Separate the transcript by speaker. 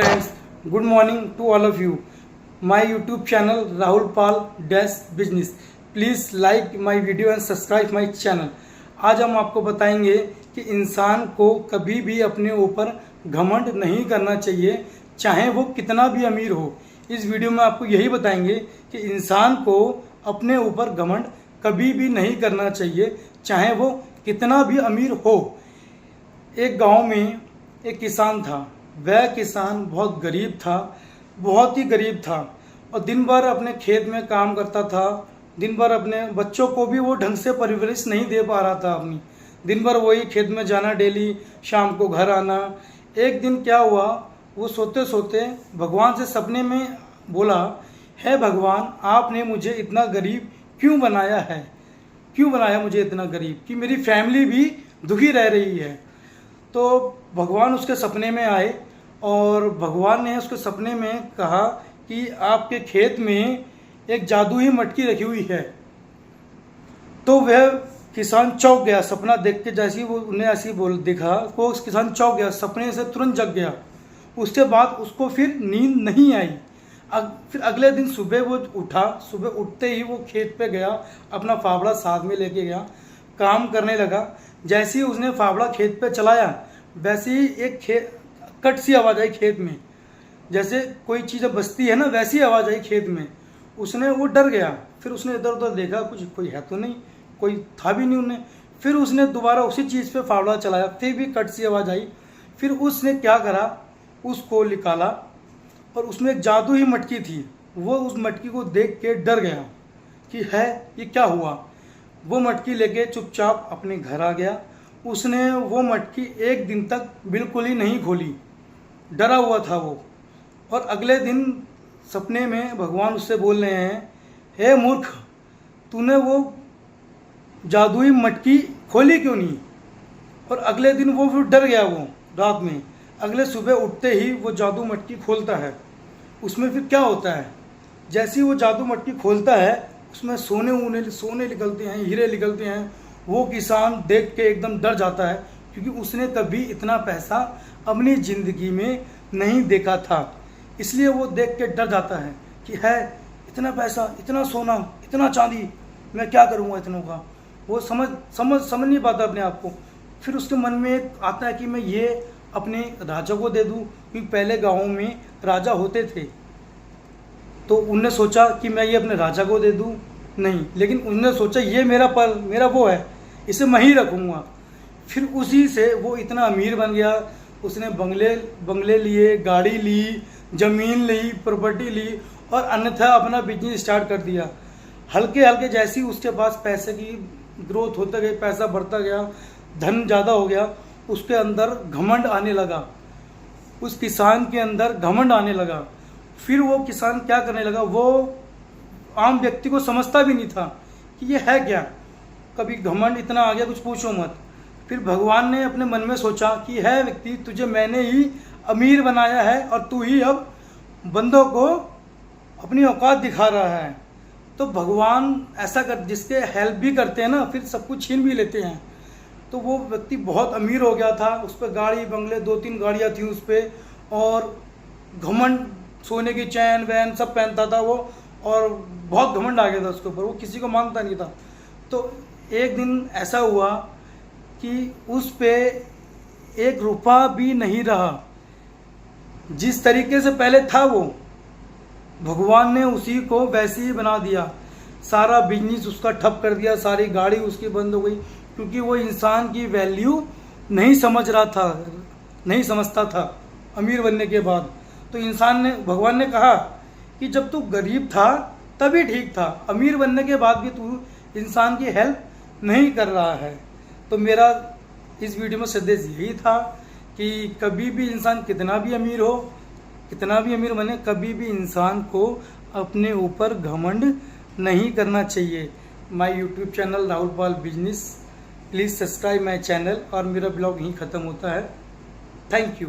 Speaker 1: Friends, good morning to all of you. My YouTube channel Rahul Pal Dash Business. Please like my video and subscribe my channel. आज हम आपको बताएंगे कि इंसान को कभी भी अपने ऊपर घमंड नहीं करना चाहिए, चाहे वो कितना भी अमीर हो। इस वीडियो में आपको यही बताएंगे कि इंसान को अपने ऊपर घमंड कभी भी नहीं करना चाहिए, चाहे वो कितना भी अमीर हो। एक गांव में एक किसान था। वह किसान बहुत गरीब था, बहुत ही गरीब था, और दिन भर अपने खेत में काम करता था। दिन भर अपने बच्चों को भी वो ढंग से परवरिश नहीं दे पा रहा था अपनी। दिन भर वही खेत में जाना डेली, शाम को घर आना। एक दिन क्या हुआ, वो सोते सोते भगवान से सपने में बोला, है भगवान, आपने मुझे इतना गरीब क्यों बनाया है? क्यों बनाया मुझे इतना गरीब कि मेरी फैमिली भी दुखी रह रही है? तो भगवान उसके सपने में आए और भगवान ने उसके सपने में कहा कि आपके खेत में एक जादुई मटकी रखी हुई है। तो वह किसान चौंक गया सपना देख के। जैसे ही वो उन्हें ऐसी बोल दिखा, वो किसान चौंक गया, सपने से तुरंत जग गया। उसके बाद उसको फिर नींद नहीं आई। फिर अगले दिन सुबह वो उठा। सुबह उठते ही वो खेत पे गया, अपना फावड़ा साथ में लेके गया, काम करने लगा। जैसे ही उसने फावड़ा खेत पे चलाया, वैसे ही एक कट सी आवाज़ आई खेत में, जैसे कोई चीज़ बजती है ना, वैसी आवाज़ आई खेत में। वो डर गया। फिर उसने इधर उधर देखा, कोई है तो नहीं, कोई था भी नहीं उन्हें। फिर उसने दोबारा उसी चीज़ पे फावड़ा चलाया, फिर भी कट सी आवाज़ आई। फिर उसने क्या करा, उसको निकाला और उसमें एक जादू ही मटकी थी। वो उस मटकी को देख के डर गया कि है ये क्या हुआ। वो मटकी लेके चुपचाप अपने घर आ गया। उसने वो मटकी एक दिन तक बिल्कुल ही नहीं खोली, डरा हुआ था वो। और अगले दिन सपने में भगवान उससे बोल रहे हैं, हे मूर्ख, तूने वो जादुई मटकी खोली क्यों नहीं? और अगले दिन वो फिर डर गया वो रात में। अगले सुबह उठते ही वो जादू मटकी खोलता है। उसमें फिर क्या होता है, जैसे ही वो जादू मटकी खोलता है, उसमें सोने निकलते हैं, हीरे निकलते हैं। वो किसान देख के एकदम डर जाता है, क्योंकि उसने कभी इतना पैसा अपनी ज़िंदगी में नहीं देखा था। इसलिए वो देख के डर जाता है कि है इतना पैसा, इतना सोना, इतना चांदी, मैं क्या करूँगा इतनों का। वो समझ नहीं पाता अपने आप को। फिर उसके मन में एक आता है कि मैं ये अपने राजा को दे दूँ, क्योंकि पहले गाँव में राजा होते थे। तो उनने सोचा कि मैं ये अपने राजा को दे दूँ, नहीं, लेकिन उन्होंने सोचा ये मेरा वो है, इसे मैं ही रखूँगा। फिर उसी से वो इतना अमीर बन गया। उसने बंगले लिए, गाड़ी ली, ज़मीन ली, प्रॉपर्टी ली, और अन्यथा अपना बिजनेस स्टार्ट कर दिया। हल्के हल्के जैसी उसके पास पैसे की ग्रोथ होता गई, पैसा बढ़ता गया, धन ज़्यादा हो गया, उसके अंदर घमंड आने लगा। उस किसान के अंदर घमंड आने लगा। फिर वो किसान क्या करने लगा, वो आम व्यक्ति को समझता भी नहीं था कि ये है क्या। कभी घमंड इतना आ गया, कुछ पूछो मत। फिर भगवान ने अपने मन में सोचा कि है व्यक्ति, तुझे मैंने ही अमीर बनाया है और तू ही अब बंदों को अपनी औकात दिखा रहा है। तो भगवान ऐसा कर, जिसके हेल्प भी करते हैं ना, फिर सब कुछ छीन भी लेते हैं। तो वो व्यक्ति बहुत अमीर हो गया था। उस पर गाड़ी बंगले 2-3 गाड़ियाँ थी उस पर, और घमंड, सोने की चैन वैन सब पहनता था वो, और बहुत घमंड आ गया था उसके ऊपर। वो किसी को मानता नहीं था। तो एक दिन ऐसा हुआ कि उस पे 1 रुपया भी नहीं रहा। जिस तरीके से पहले था वो, भगवान ने उसी को वैसे ही बना दिया। सारा बिजनेस उसका ठप कर दिया, सारी गाड़ी उसकी बंद हो गई, क्योंकि वो इंसान की वैल्यू नहीं समझता था अमीर बनने के बाद। तो भगवान ने कहा कि जब तू गरीब था तभी ठीक था, अमीर बनने के बाद भी तू इंसान की हेल्प नहीं कर रहा है। तो मेरा इस वीडियो में संदेश यही था कि कभी भी इंसान कितना भी अमीर हो, कितना भी अमीर बने, कभी भी इंसान को अपने ऊपर घमंड नहीं करना चाहिए। My YouTube channel Rahul Pal business, please subscribe my channel. और मेरा ब्लॉग यहीं ख़त्म होता है। Thank you.